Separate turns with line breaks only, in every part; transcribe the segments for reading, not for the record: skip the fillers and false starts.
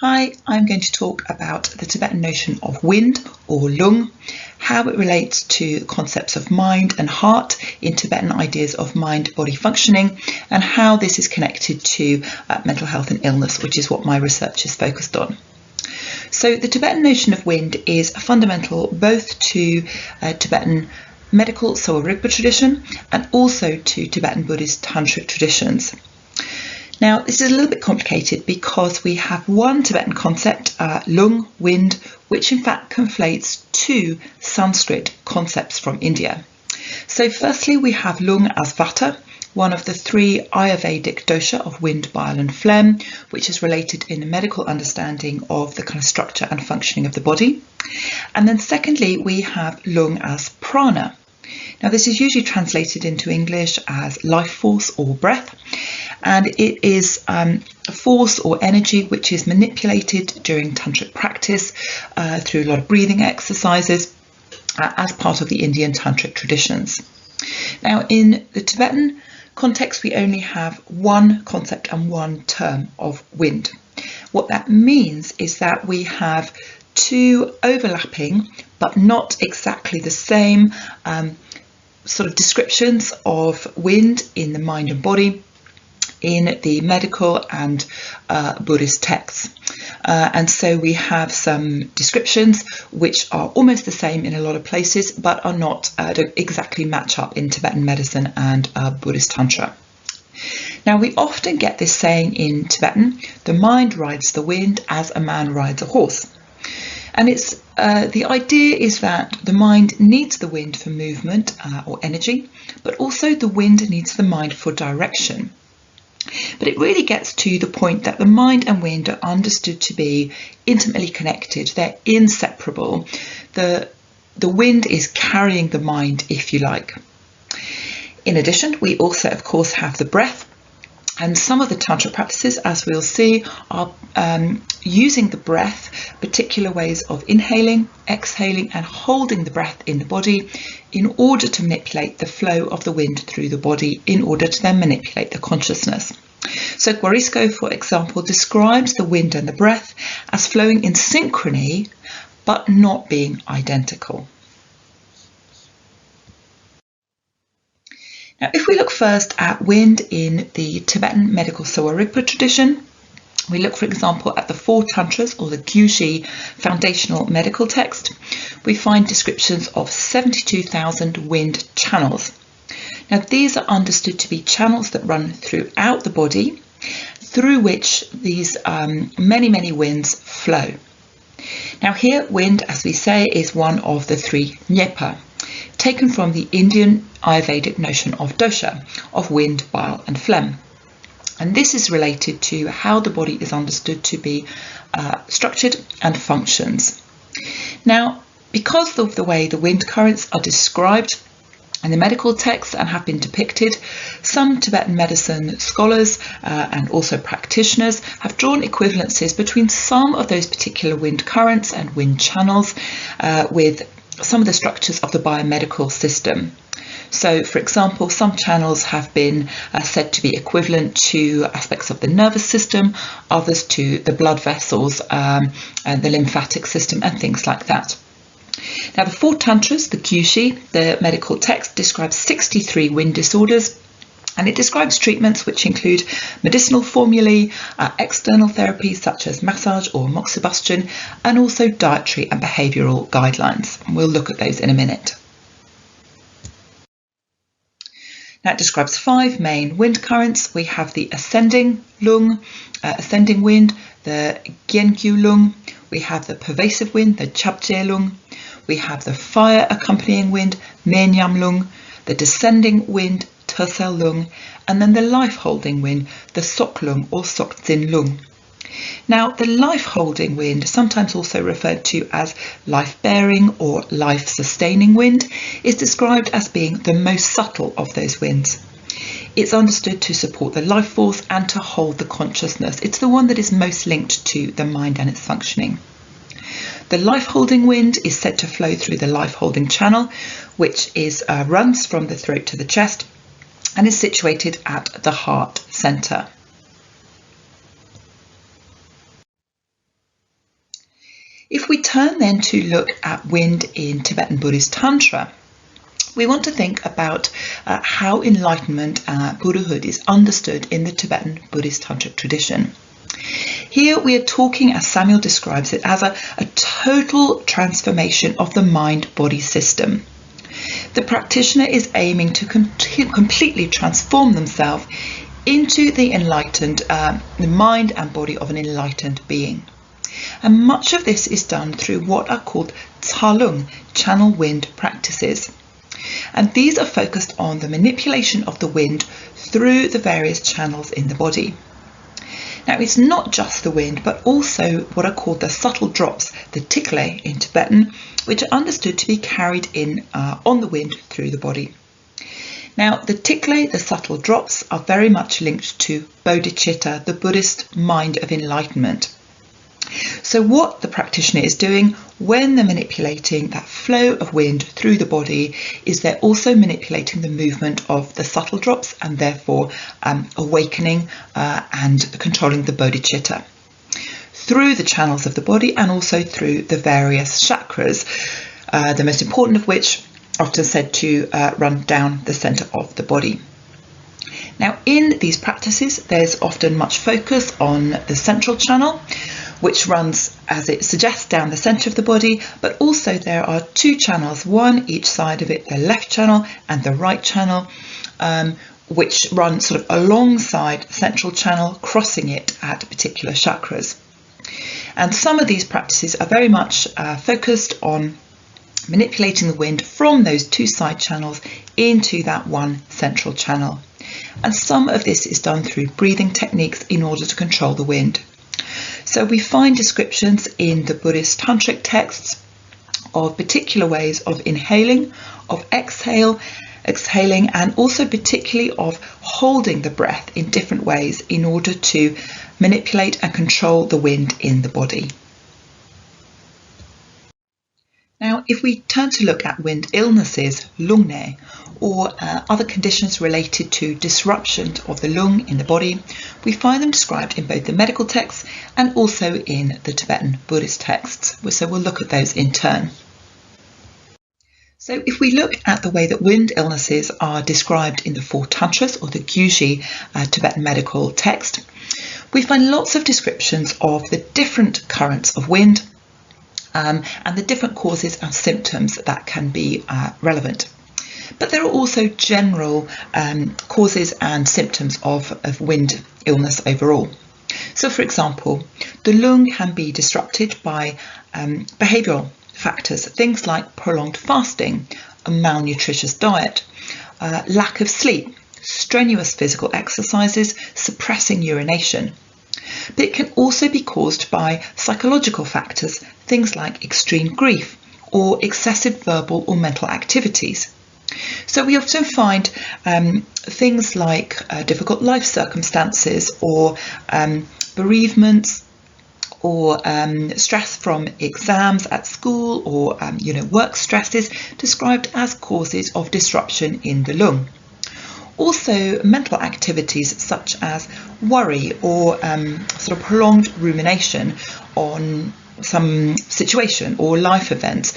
Hi, I'm going to talk about the Tibetan notion of wind or Rlung, how it relates to concepts of mind and heart in Tibetan ideas of mind-body functioning, and how this is connected to mental health and illness, which is what my research is focused on. So the Tibetan notion of wind is fundamental both to Tibetan medical Sowa Rigpa tradition and also to Tibetan Buddhist Tantric traditions. Now, this is a little bit complicated because we have one Tibetan concept, Rlung, wind, which in fact conflates two Sanskrit concepts from India. So firstly, we have Rlung as Vata, one of the three Ayurvedic dosha of wind, bile and phlegm, which is related in a medical understanding of the kind of structure and functioning of the body. And then secondly, we have Rlung as prana. Now, this is usually translated into English as life force or breath, and it is a force or energy which is manipulated during tantric practice through a lot of breathing exercises as part of the Indian tantric traditions. Now, in the Tibetan context, we only have one concept and one term of wind. What that means is that we have two overlapping but not exactly the same sort of descriptions of wind in the mind and body in the medical and Buddhist texts. And so we have some descriptions which are almost the same in a lot of places but are not don't exactly match up in Tibetan medicine and Buddhist Tantra. Now, we often get this saying in Tibetan, the mind rides the wind as a man rides a horse. And it's the idea is that the mind needs the wind for movement or energy, but also the wind needs the mind for direction. But it really gets to the point that the mind and wind are understood to be intimately connected. They're inseparable. The wind is carrying the mind, if you like. In addition, we also, of course, have the breath. And some of the Tantra practices, as we'll see, are using the breath, particular ways of inhaling, exhaling and holding the breath in the body in order to manipulate the flow of the wind through the body in order to then manipulate the consciousness. So Guarisco, for example, describes the wind and the breath as flowing in synchrony but not being identical. Now, if we look first at wind in the Tibetan medical Sowa Rigpa tradition, we look, for example, at the four Tantras or the Gyushi foundational medical text, we find descriptions of 72,000 wind channels. Now, these are understood to be channels that run throughout the body, through which these many winds flow. Now, here, wind, as we say, is one of the three Nyepa, taken from the Indian Ayurvedic notion of dosha, of wind, bile and phlegm. And this is related to how the body is understood to be structured and functions. Now, because of the way the wind currents are described in the medical texts and have been depicted, some Tibetan medicine scholars and also practitioners have drawn equivalences between some of those particular wind currents and wind channels with some of the structures of the biomedical system. So, for example, some channels have been said to be equivalent to aspects of the nervous system, others to the blood vessels and the lymphatic system and things like that. Now, the four Tantras, the Gyushi, the medical text, describes 63 wind disorders, and it describes treatments which include medicinal formulae, external therapies such as massage or moxibustion, and also dietary and behavioural guidelines. And we'll look at those in a minute. Now, it describes 5 main wind currents. We have the ascending Rlung, ascending wind, the Gyenkyu Rlung. We have the pervasive wind, the Chabje Rlung. We have the fire accompanying wind, Menyam Rlung, the descending wind, Tersel Rlung, and then the life-holding wind, the Sok Rlung or Sokzin Rlung. Now, the life-holding wind, sometimes also referred to as life-bearing or life-sustaining wind, is described as being the most subtle of those winds. It's understood to support the life force and to hold the consciousness. It's the one that is most linked to the mind and its functioning. The life-holding wind is said to flow through the life-holding channel, which runs from the throat to the chest and is situated at the heart centre. If we turn then to look at wind in Tibetan Buddhist Tantra, we want to think about how enlightenment, Buddhahood, is understood in the Tibetan Buddhist Tantric tradition. Here we are talking, as Samuel describes it, as a total transformation of the mind-body system. The practitioner is aiming to completely transform themselves into the enlightened, the mind and body of an enlightened being. And much of this is done through what are called Rlung, channel wind practices. And these are focused on the manipulation of the wind through the various channels in the body. Now, it's not just the wind, but also what are called the subtle drops, the tikle in Tibetan, which are understood to be carried in on the wind through the body. Now, the tikle, the subtle drops, are very much linked to bodhicitta, the Buddhist mind of enlightenment. So what the practitioner is doing when they're manipulating that flow of wind through the body is they're also manipulating the movement of the subtle drops, and therefore awakening and controlling the bodhicitta through the channels of the body and also through the various chakras, the most important of which often said to run down the center of the body. Now, in these practices, there's often much focus on the central channel, which runs, as it suggests, down the centre of the body, but also there are two channels, one each side of it, the left channel and the right channel, which run sort of alongside the central channel, crossing it at particular chakras. And some of these practices are very much focused on manipulating the wind from those two side channels into that one central channel. And some of this is done through breathing techniques in order to control the wind. So we find descriptions in the Buddhist Tantric texts of particular ways of inhaling, of exhaling, and also particularly of holding the breath in different ways in order to manipulate and control the wind in the body. Now, if we turn to look at wind illnesses, Rlung, or other conditions related to disruption of the lung in the body, we find them described in both the medical texts and also in the Tibetan Buddhist texts. So we'll look at those in turn. So if we look at the way that wind illnesses are described in the four tantras, or the Gyuji Tibetan medical text, we find lots of descriptions of the different currents of wind and the different causes and symptoms that can be relevant. But there are also general causes and symptoms of wind illness overall. So, for example, the lung can be disrupted by behavioural factors, things like prolonged fasting, a malnutritious diet, lack of sleep, strenuous physical exercises, suppressing urination. But it can also be caused by psychological factors, things like extreme grief or excessive verbal or mental activities. So we often find things like difficult life circumstances or bereavements or stress from exams at school or work stresses described as causes of disruption in the lung. Also, mental activities such as worry or sort of prolonged rumination on some situation or life events.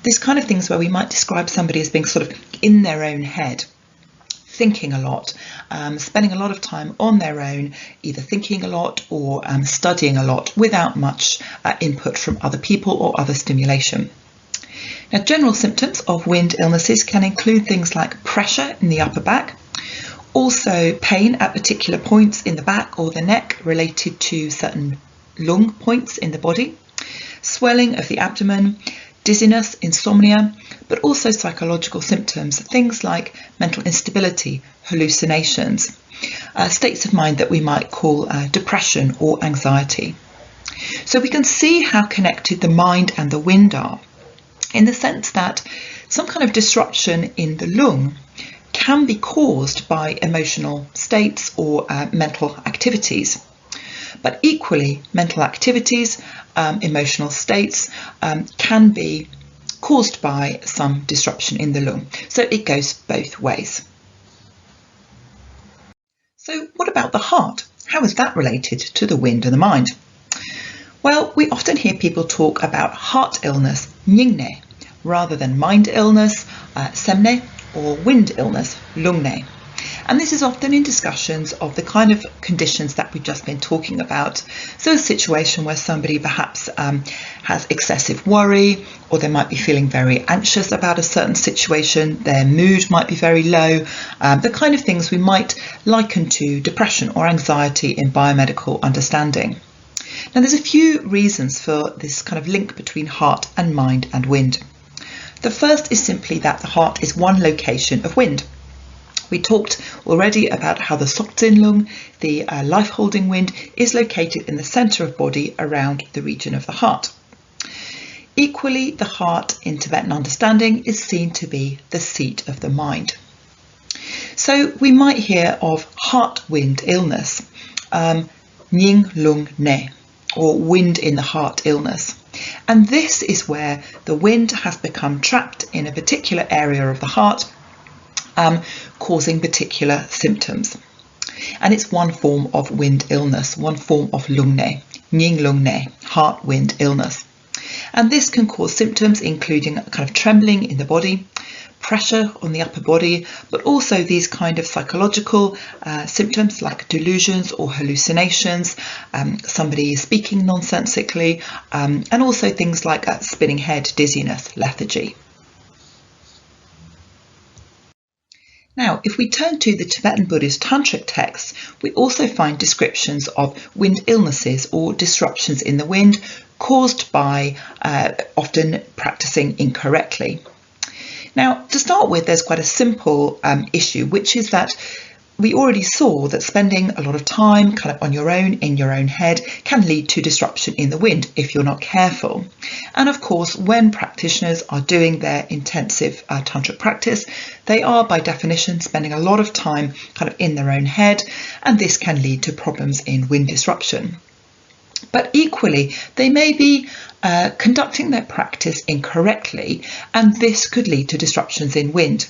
This kind of things where we might describe somebody as being sort of in their own head, thinking a lot, spending a lot of time on their own, either thinking a lot or studying a lot without much input from other people or other stimulation. Now, general symptoms of wind illnesses can include things like pressure in the upper back, also pain at particular points in the back or the neck related to certain lung points in the body, swelling of the abdomen, dizziness, insomnia, but also psychological symptoms, things like mental instability, hallucinations, states of mind that we might call depression or anxiety. So we can see how connected the mind and the wind are, in the sense that some kind of disruption in the lung can be caused by emotional states or mental activities. But equally, mental activities, emotional states can be caused by some disruption in the lung. So it goes both ways. So what about the heart? How is that related to the wind and the mind? Well, we often hear people talk about heart illness, nyingne, rather than mind illness, semne, or wind illness, lungne. And this is often in discussions of the kind of conditions that we've just been talking about. So a situation where somebody perhaps has excessive worry, or they might be feeling very anxious about a certain situation, their mood might be very low, the kind of things we might liken to depression or anxiety in biomedical understanding. Now there's a few reasons for this kind of link between heart and mind and wind. The first is simply that the heart is one location of wind. We talked already about how the Lung, the life-holding wind, is located in the centre of body around the region of the heart. Equally, the heart in Tibetan understanding is seen to be the seat of the mind. So we might hear of heart-wind illness, Nying Lung Ne, or wind in the heart illness. And this is where the wind has become trapped in a particular area of the heart, causing particular symptoms. And it's one form of wind illness, one form of lungne, nying lungne, heart wind illness. And this can cause symptoms including kind of trembling in the body, pressure on the upper body, but also these kind of psychological symptoms like delusions or hallucinations, somebody speaking nonsensically, and also things like spinning head, dizziness, lethargy. Now, if we turn to the Tibetan Buddhist Tantric texts, we also find descriptions of wind illnesses or disruptions in the wind caused by often practicing incorrectly. Now, to start with, there's quite a simple issue, which is that we already saw that spending a lot of time kind of on your own, in your own head, can lead to disruption in the wind if you're not careful. And of course, when practitioners are doing their intensive tantric practice, they are by definition spending a lot of time kind of in their own head, and this can lead to problems in wind disruption. But equally, they may be conducting their practice incorrectly, and this could lead to disruptions in wind.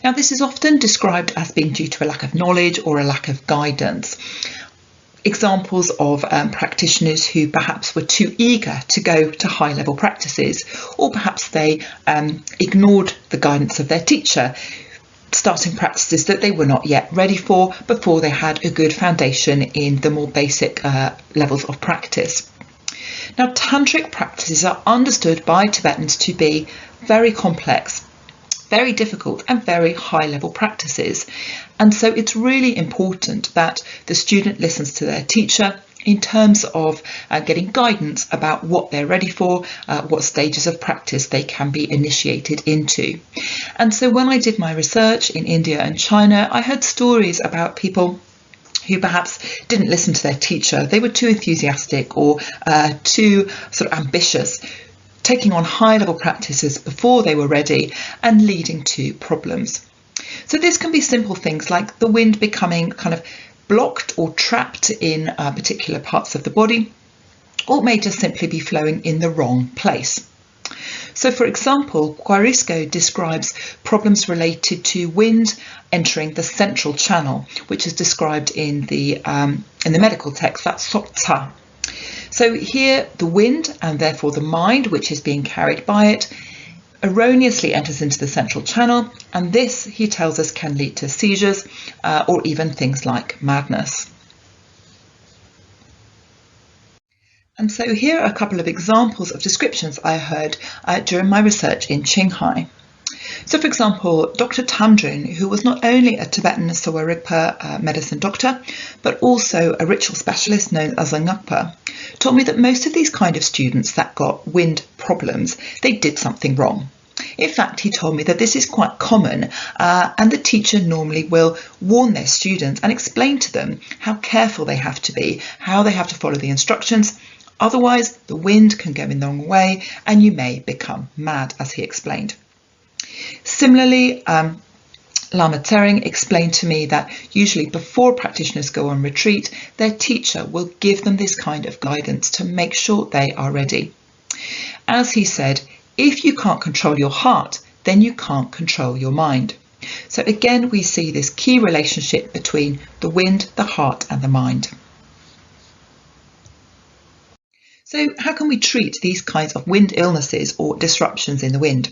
Now, this is often described as being due to a lack of knowledge or a lack of guidance. Examples of practitioners who perhaps were too eager to go to high-level practices, or perhaps they ignored the guidance of their teacher, starting practices that they were not yet ready for before they had a good foundation in the more basic levels of practice. Now, tantric practices are understood by Tibetans to be very complex, very difficult and very high level practices, and so it's really important that the student listens to their teacher in terms of getting guidance about what they're ready for, what stages of practice they can be initiated into. And so when I did my research in India and China, I heard stories about people who perhaps didn't listen to their teacher. They were too enthusiastic or too sort of ambitious, taking on high-level practices before they were ready and leading to problems. So this can be simple things like the wind becoming kind of blocked or trapped in particular parts of the body, or it may just simply be flowing in the wrong place. So for example, Guarisco describes problems related to wind entering the central channel, which is described in the medical text, that's Sotsa. So here the wind, and therefore the mind, which is being carried by it, erroneously enters into the central channel, and this, he tells us, can lead to seizures or even things like madness. And so here are a couple of examples of descriptions I heard during my research in Qinghai. So for example, Dr. Tamdrin, who was not only a Tibetan Sowa Rigpa medicine doctor, but also a ritual specialist known as a Ngakpa, told me that most of these kind of students that got wind problems, they did something wrong. In fact, he told me that this is quite common, and the teacher normally will warn their students and explain to them how careful they have to be, how they have to follow the instructions. Otherwise, the wind can go in the wrong way and you may become mad, as he explained. Similarly, Lama Tsering explained to me that usually before practitioners go on retreat, their teacher will give them this kind of guidance to make sure they are ready. As he said, if you can't control your heart, then you can't control your mind. So again, we see this key relationship between the wind, the heart and the mind. So how can we treat these kinds of wind illnesses or disruptions in the wind?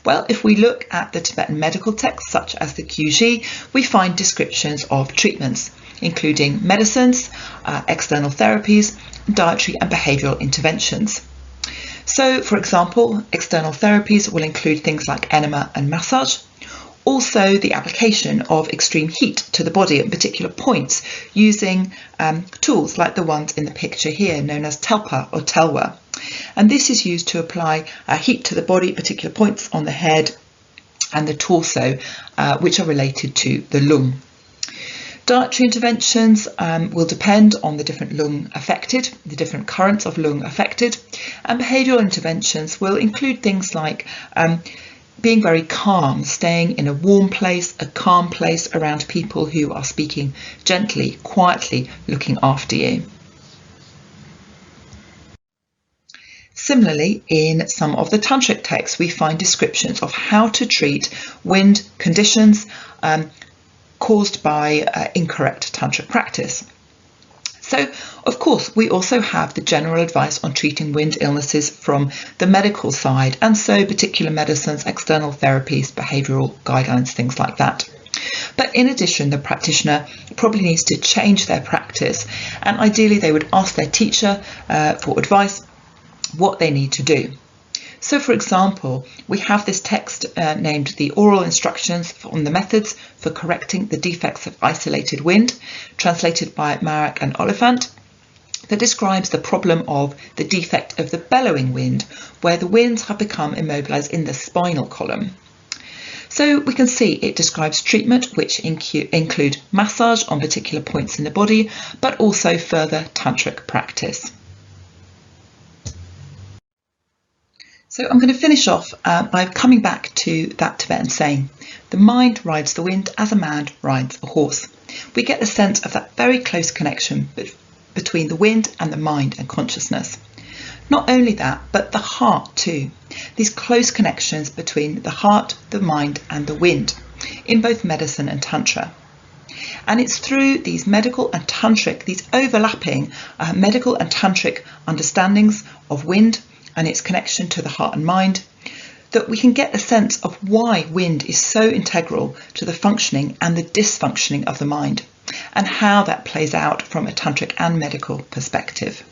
Well, if we look at the Tibetan medical texts, such as the Kyuji, we find descriptions of treatments, including medicines, external therapies, dietary and behavioural interventions. So, for example, external therapies will include things like enema and massage. Also, the application of extreme heat to the body at particular points using tools like the ones in the picture here, known as telpa or telwa. And this is used to apply heat to the body at particular points on the head and the torso, which are related to the Rlung. Dietary interventions will depend on the different Rlung affected, the different currents of Rlung affected, and behavioural interventions will include things like being very calm, staying in a warm place, a calm place around people who are speaking gently, quietly, looking after you. Similarly, in some of the Tantric texts, we find descriptions of how to treat wind conditions caused by incorrect Tantric practice. So, of course, we also have the general advice on treating wind illnesses from the medical side, and so particular medicines, external therapies, behavioural guidelines, things like that. But in addition, the practitioner probably needs to change their practice, and ideally they would ask their teacher for advice what they need to do. So, for example, we have this text named The Oral Instructions on the Methods for Correcting the Defects of Isolated Wind, translated by Marek and Oliphant, that describes the problem of the defect of the bellowing wind, where the winds have become immobilised in the spinal column. So we can see it describes treatment which include massage on particular points in the body, but also further tantric practice. So I'm going to finish off by coming back to that Tibetan saying, the mind rides the wind as a man rides a horse. We get the sense of that very close connection between the wind and the mind and consciousness. Not only that, but the heart too. These close connections between the heart, the mind and the wind in both medicine and Tantra. And it's through these medical and Tantric, these overlapping medical and Tantric understandings of wind and its connection to the heart and mind, that we can get a sense of why wind is so integral to the functioning and the dysfunctioning of the mind, and how that plays out from a Tantric and medical perspective.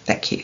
Thank you.